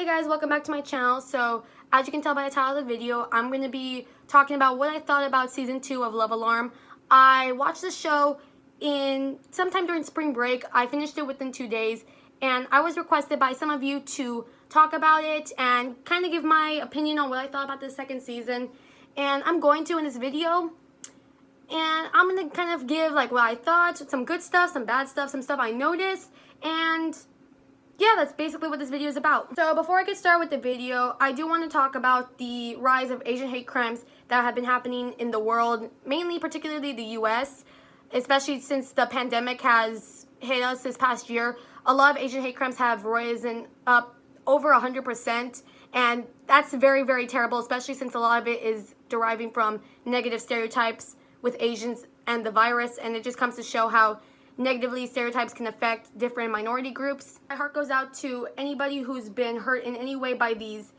Hey guys, welcome back to my channel. So, as you can tell by the title of the video, I'm going to be talking about what I thought about Season 2 of Love Alarm. I watched the show sometime during spring break. I finished it within 2 days, and I was requested by some of you to talk about it and kind of give my opinion on what I thought about the second season. And I'm going to in this video. And I'm going to kind of give like what I thought, some good stuff, some bad stuff, some stuff I noticed, and yeah, that's basically what this video is about. So before I get started with the video, I do want to talk about the rise of Asian hate crimes that have been happening in the world, mainly particularly the US, especially since the pandemic has hit us this past year. A lot of Asian hate crimes have risen up over 100%, and that's very, very terrible, especially since a lot of it is deriving from negative stereotypes with Asians and the virus, and it just comes to show how negatively stereotypes can affect different minority groups. My heart goes out to anybody who's been hurt in any way by these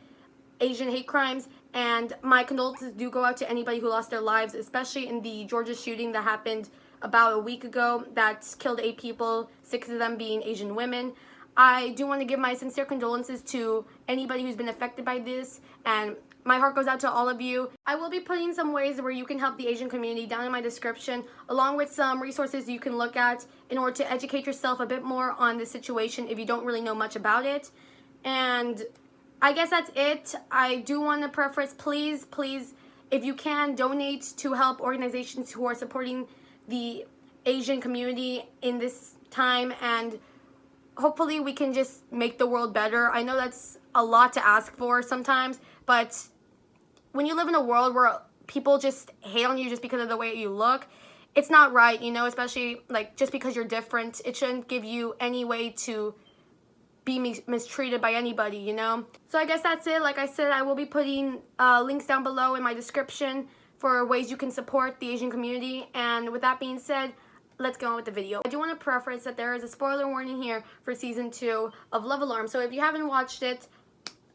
Asian hate crimes, and my condolences do go out to anybody who lost their lives, especially in the Georgia shooting that happened about a week ago that killed 8 people, 6 of them being Asian women. I do want to give my sincere condolences to anybody who's been affected by this, and my heart goes out to all of you. I will be putting some ways where you can help the Asian community down in my description, along with some resources you can look at in order to educate yourself a bit more on the situation if you don't really know much about it. And I guess that's it. I do want to preface, please, if you can, donate to help organizations who are supporting the Asian community in this time, and hopefully we can just make the world better. I know that's a lot to ask for sometimes, but when you live in a world where people just hate on you just because of the way you look, it's not right, you know, especially like just because you're different. It shouldn't give you any way to be mistreated by anybody, you know. So I guess that's it. Like I said, I will be putting links down below in my description for ways you can support the Asian community. And with that being said, let's go on with the video. I do want to preface that there is a spoiler warning here for Season 2 of Love Alarm. So if you haven't watched it,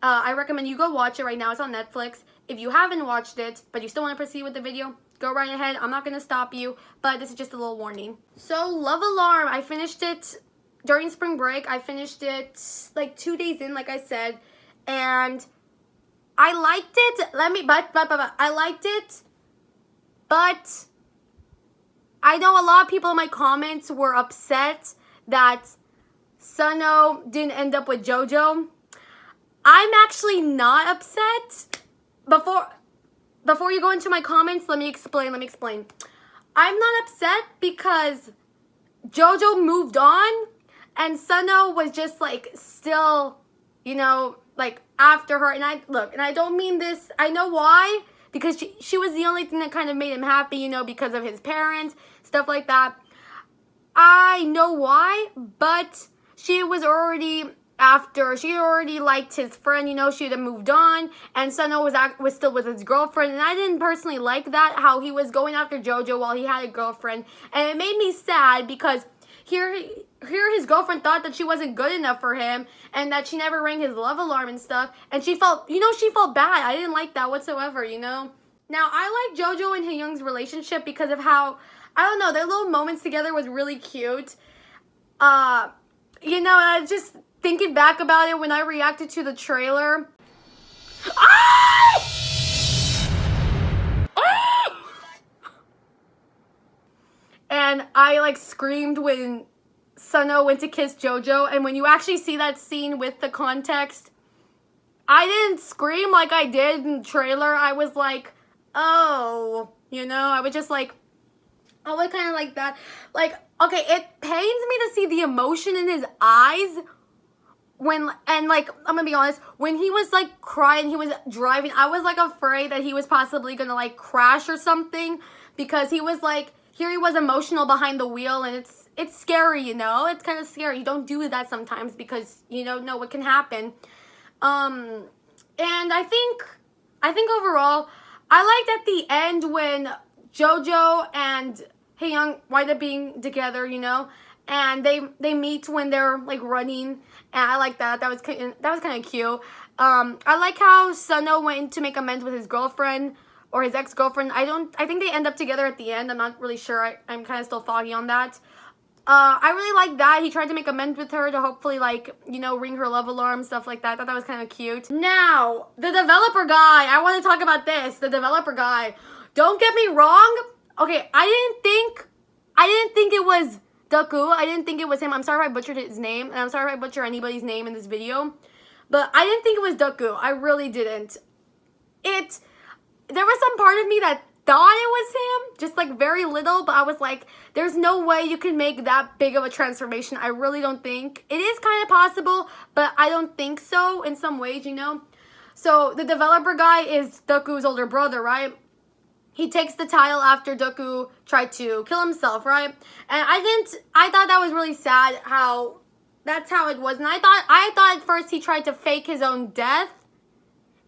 I recommend you go watch it right now. It's on Netflix. If you haven't watched it, but you still want to proceed with the video, go right ahead. I'm not going to stop you, but this is just a little warning. So, Love Alarm, I finished it during spring break. I finished it like 2 days in, like I said, and I liked it. I liked it, but I know a lot of people in my comments were upset that Suno didn't end up with JoJo. I'm actually not upset. Before you go into my comments, let me explain. I'm not upset because JoJo moved on and Suno was just like still, you know, like after her. And I don't mean this. I know why, because she was the only thing that kind of made him happy, you know, because of his parents, stuff like that. I know why, but she was already she already liked his friend, you know, she had moved on, and Suno was still with his girlfriend, and I didn't personally like that, how he was going after JoJo while he had a girlfriend, and it made me sad because here his girlfriend thought that she wasn't good enough for him, and that she never rang his love alarm and stuff, and she felt bad. I didn't like that whatsoever, you know. Now, I like JoJo and Haeyoung's relationship because of how, I don't know, their little moments together was really cute. You know, I just thinking back about it when I reacted to the trailer. And I like screamed when Suno went to kiss JoJo, and when you actually see that scene with the context, I didn't scream like I did in the trailer. I was like, oh, you know, I was just like, I was kind of like that. Like, okay, it pains me to see the emotion in his eyes and like, I'm gonna be honest, when he was like crying, he was driving, I was like afraid that he was possibly gonna like crash or something, because he was like, here he was emotional behind the wheel, and it's scary, you know, it's kind of scary. You don't do that sometimes because you don't know what can happen. And I think overall, I liked at the end when JoJo and Haeyoung wind up being together, you know, and they meet when they're like running, and I like that. That was kind of cute. I like how Suno went to make amends with his girlfriend or his ex-girlfriend. I think they end up together at the end. I'm not really sure. I'm kind of still foggy on that. I really like that. He tried to make amends with her to hopefully, like, you know, ring her love alarm, stuff like that. I thought that was kind of cute. Now, the developer guy. I want to talk about this. The developer guy. Don't get me wrong. Okay, I didn't think it was Deku. I didn't think it was him. I'm sorry if I butchered his name, and I'm sorry if I butcher anybody's name in this video. But I didn't think it was Deku. I really didn't. There was some part of me that thought it was him, just like very little, but I was like, there's no way you can make that big of a transformation. I really don't think. It is kind of possible, but I don't think so in some ways, you know? So the developer guy is Deku's older brother, right? He takes the title after Deku tried to kill himself, right? And I thought that was really sad how that's how it was. And I thought at first he tried to fake his own death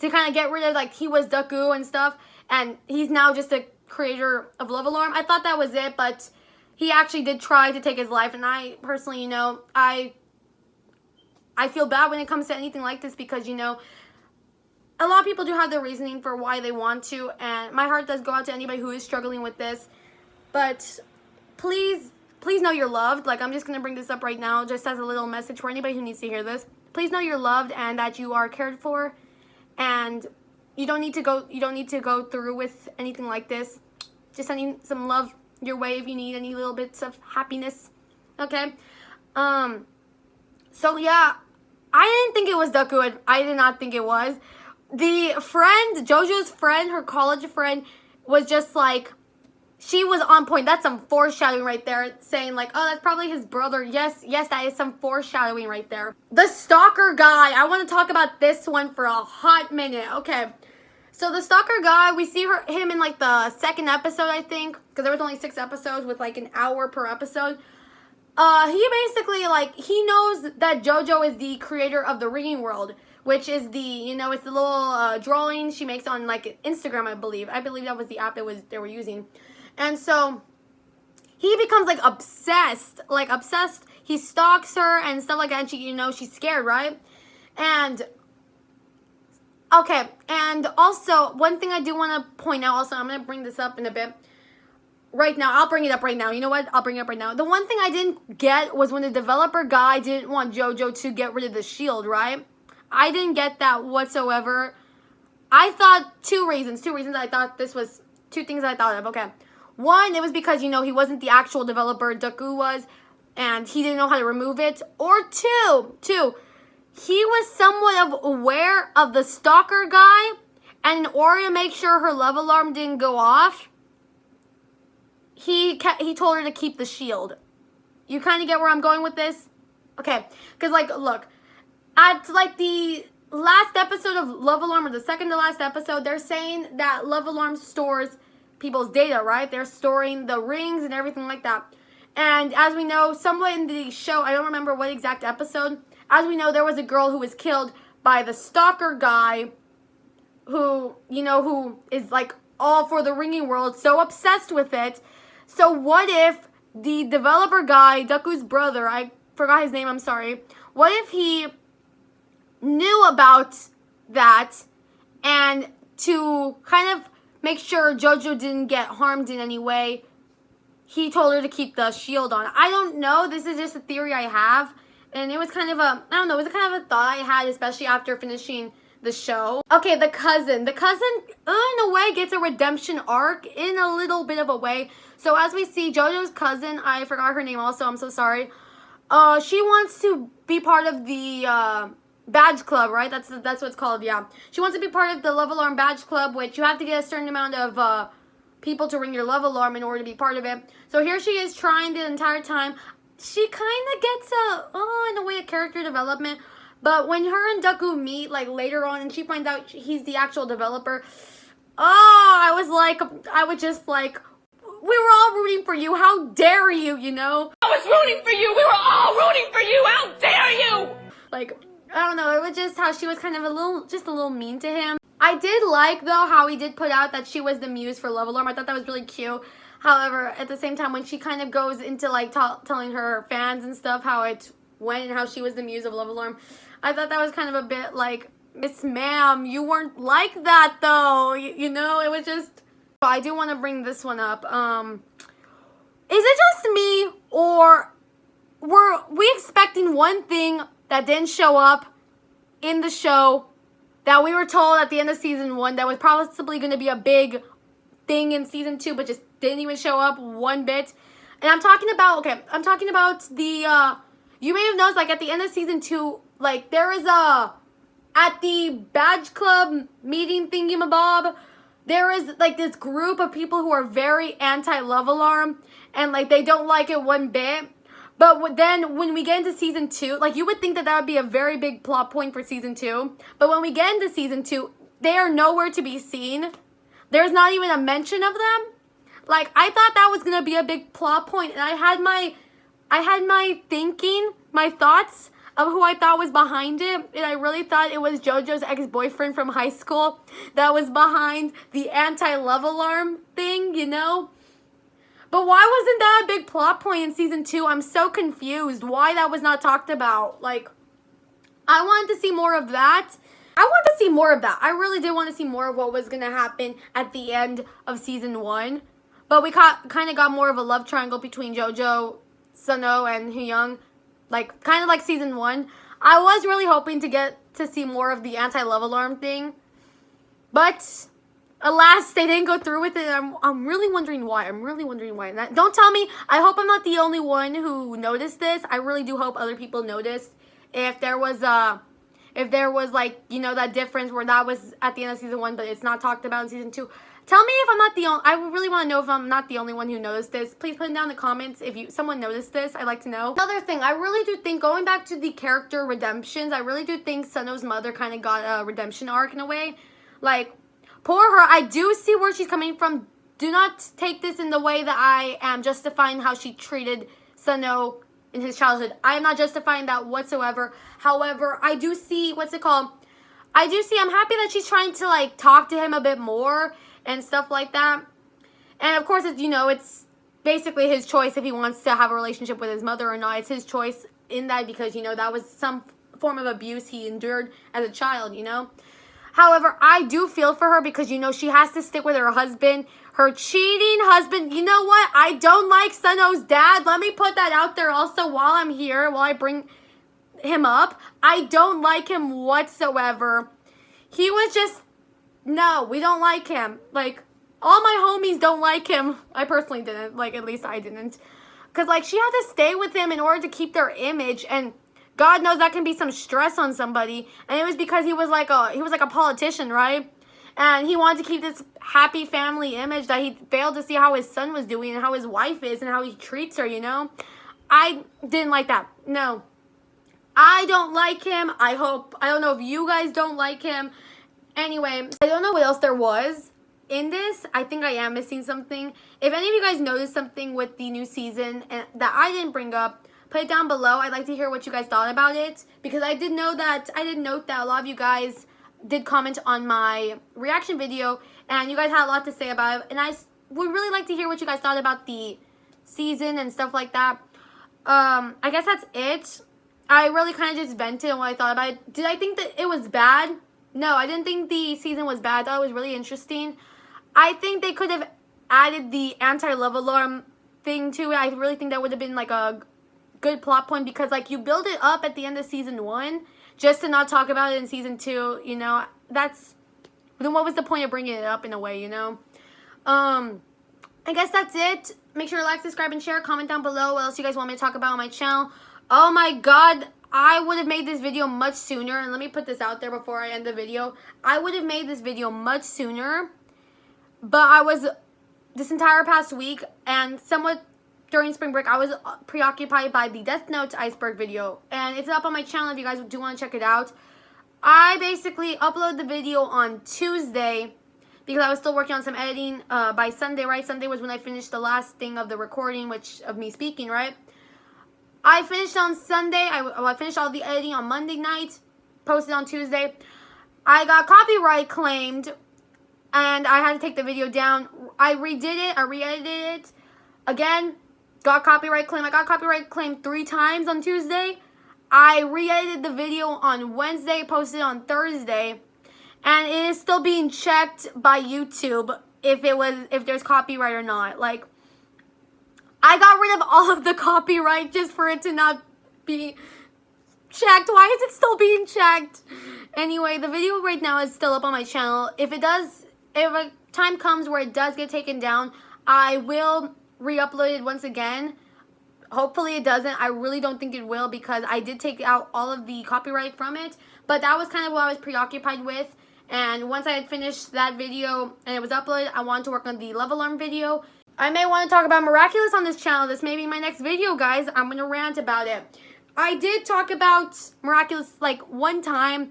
to kind of get rid of, like, he was Deku and stuff. And he's now just a creator of Love Alarm. I thought that was it, but he actually did try to take his life. And I personally, you know, I feel bad when it comes to anything like this because, you know, a lot of people do have their reasoning for why they want to. And my heart does go out to anybody who is struggling with this. But please know you're loved. Like, I'm just going to bring this up right now just as a little message for anybody who needs to hear this. Please know you're loved and that you are cared for. And you don't need to go through with anything like this. Just sending some love your way if you need any little bits of happiness. Okay? So yeah, I didn't think it was Deku. I did not think it was. The friend, JoJo's friend, her college friend, was just like, she was on point. That's some foreshadowing right there, saying like, oh, that's probably his brother. Yes, that is some foreshadowing right there. The stalker guy. I want to talk about this one for a hot minute. Okay. So the stalker guy, we see him in like the second episode, I think, because there was only 6 episodes with like an hour per episode. He basically, like, he knows that JoJo is the creator of the Ringing World, which is the, you know, it's the little drawing she makes on like Instagram, I believe. I believe that was the app they were using. And so he becomes like obsessed. He stalks her and stuff like that. And she, you know, she's scared, right? And okay, and also one thing I do want to point out. Also, I'm gonna bring this up in a bit. Right now, I'll bring it up right now. You know what? I'll bring it up right now. The one thing I didn't get was when the developer guy didn't want JoJo to get rid of the shield, right? I didn't get that whatsoever. I thought two reasons I thought this was, 2 things I thought of. Okay. One, it was because, you know, he wasn't the actual developer, Deku was, and he didn't know how to remove it. Or two, he was somewhat aware of the stalker guy, and in order to make sure her love alarm didn't go off, he told her to keep the shield. You kind of get where I'm going with this? Okay, because, like, look, at, like, the last episode of Love Alarm, or the second to last episode, they're saying that Love Alarm stores people's data, right? They're storing the rings and everything like that. And as we know, somewhat in the show, I don't remember what exact episode, as we know, there was a girl who was killed by the stalker guy who, you know, who is, like, all for the Ringing World, so obsessed with it. So what if the developer guy, Deku's brother, I forgot his name, I'm sorry, what if he knew about that, and to kind of make sure JoJo didn't get harmed in any way, he told her to keep the shield on? I don't know. This is just a theory I have. And it was kind of a, I don't know, it was kind of a thought I had, especially after finishing the show. Okay, the cousin. The cousin, in a way, gets a redemption arc in a little bit of a way. So as we see, JoJo's cousin, I forgot her name also, I'm so sorry. She wants to be part of the badge club, right? That's what it's called, yeah. She wants to be part of the Love Alarm badge club, which you have to get a certain amount of people to ring your love alarm in order to be part of it. So here she is trying the entire time. She kind of gets in a way, a character development. But when her and Deku meet, like, later on, and she finds out he's the actual developer, I was just like, we were all rooting for you. How dare you, you know? I was rooting for you. We were all rooting for you. How dare you? Like, I don't know. It was just how she was kind of a little mean to him. I did like, though, how he did put out that she was the muse for Love Alarm. I thought that was really cute. However, at the same time, when she kind of goes into, like, telling her fans and stuff how it went and how she was the muse of Love Alarm, I thought that was kind of a bit like, Miss Ma'am, you weren't like that, though. You know, it was just... I do want to bring this one up. Is it just me, or were we expecting one thing that didn't show up in the show that we were told at the end of season 1 that was possibly going to be a big thing in season 2, but just didn't even show up one bit. And I'm talking about the, you may have noticed, like, at the end of season 2, like, there is at the badge club meeting thingamabob, there is, like, this group of people who are very anti-Love Alarm, and, like, they don't like it one bit. But then when we get into season 2, like, you would think that would be a very big plot point for season 2. But when we get into season 2, they are nowhere to be seen. There's not even a mention of them. Like, I thought that was going to be a big plot point. And I had my thinking, my thoughts of who I thought was behind it. And I really thought it was JoJo's ex-boyfriend from high school that was behind the anti-Love Alarm thing, you know? But why wasn't that a big plot point in season 2? I'm so confused why that was not talked about. Like, I wanted to see more of that. I really did want to see more of what was going to happen at the end of season 1. But we kind of got more of a love triangle between JoJo, Sunho, and Hyung. Like, kind of like season 1. I was really hoping to get to see more of the anti-Love Alarm thing. But alas, they didn't go through with it. I'm really wondering why. Don't tell me. I hope I'm not the only one who noticed this. I really do hope other people noticed. If there was like, you know, that difference where that was at the end of season 1, but it's not talked about in season 2. Tell me if I'm not the only. I really want to know if I'm not the only one who noticed this. Please put it down in the comments if someone noticed this. I'd like to know. Another thing, I really do think, going back to the character redemptions, I really do think Sunho's mother kind of got a redemption arc in a way. Like, poor her. I do see where she's coming from. Do not take this in the way that I am justifying how she treated Sunho in his childhood. I am not justifying that whatsoever. However, I do see, I'm happy that she's trying to, like, talk to him a bit more and stuff like that. And, of course, it's basically his choice if he wants to have a relationship with his mother or not. It's his choice in that because, that was some form of abuse he endured as a child, However, I do feel for her because, she has to stick with her husband, her cheating husband. You know what? I don't like Sunho's dad. Let me put that out there also while I'm here, while I bring him up. I don't like him whatsoever. He was just, no, we don't like him. Like, all my homies don't like him. I personally didn't. Like, at least I didn't. Because, like, she had to stay with him in order to keep their image, and God knows that can be some stress on somebody. And it was because he was like a politician, right? And he wanted to keep this happy family image that he failed to see how his son was doing and how his wife is and how he treats her, I didn't like that. No. I don't like him. I don't know if you guys don't like him. Anyway, I don't know what else there was in this. I think I am missing something. If any of you guys noticed something with the new season and that I didn't bring up, put it down below. I'd like to hear what you guys thought about it, because I did note that a lot of you guys did comment on my reaction video, and you guys had a lot to say about it, and I would really like to hear what you guys thought about the season and stuff like that. I guess that's it. I really kind of just vented on what I thought about it. Did I think that it was bad? No, I didn't think the season was bad. I thought it was really interesting. I think they could have added the anti-Love Alarm thing to it. I really think that would have been like a good plot point, because like you build it up at the end of season 1 just to not talk about it in season 2, then what was the point of bringing it up in a way, I guess that's it. Make sure to like, subscribe, and share. Comment down below what else you guys want me to talk about on my channel. Oh my god, I would have made this video much sooner, and let me put this out there before I end the video. I would have made this video much sooner, but I was, this entire past week and somewhat during spring break, I was preoccupied by the Death Note iceberg video, and it's up on my channel if you guys do want to check it out. I basically uploaded the video on Tuesday because I was still working on some editing by Sunday, right? Sunday was when I finished the last thing of the recording, of me speaking, right? I finished on Sunday. I finished all the editing on Monday night, posted on Tuesday. I got copyright claimed, and I had to take the video down. I redid it. I re-edited it again. Got copyright claim. I got copyright claimed 3 times on Tuesday. I re-edited the video on Wednesday, posted on Thursday, and it is still being checked by YouTube if there's copyright or not. Like, I got rid of all of the copyright just for it to not be checked. Why is it still being checked? Anyway, the video right now is still up on my channel. If a time comes where it does get taken down, I will re-upload it once again. Hopefully it doesn't. I really don't think it will because I did take out all of the copyright from it. But that was kind of what I was preoccupied with. And once I had finished that video and it was uploaded, I wanted to work on the love alarm video. I may want to talk about Miraculous on this channel. This may be my next video, guys. I'm going to rant about it. I did talk about Miraculous like one time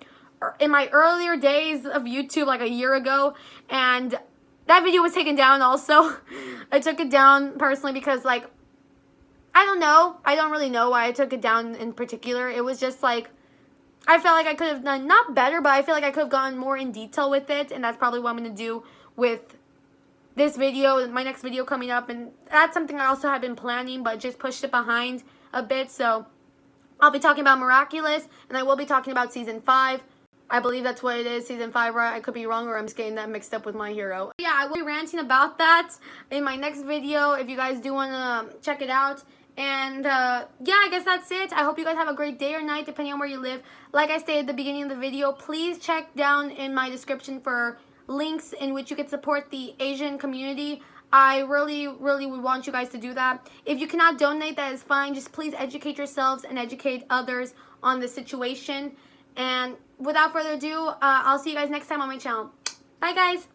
in my earlier days of YouTube, like a year ago. And that video was taken down also. I took it down personally because, like, I don't know. I don't really know why I took it down in particular. It was just like, I felt like I could have done, not better, but I feel like I could have gone more in detail with it. And that's probably what I'm going to do with this video, my next video coming up. And that's something I also have been planning, but just pushed it behind a bit. So I'll be talking about Miraculous, and I will be talking about Season 5. I believe that's what it is, Season 5, right? I could be wrong, or I'm just getting that mixed up with My Hero. Yeah, I will be ranting about that in my next video if you guys do want to check it out. And yeah, I guess that's it. I hope you guys have a great day or night, depending on where you live. Like I stated at the beginning of the video, please check down in my description for links in which you can support the Asian community. I really would want you guys to do that. If you cannot donate, that is fine. Just please educate yourselves and educate others on the situation. And without further ado, I'll see you guys next time on my channel. Bye, guys.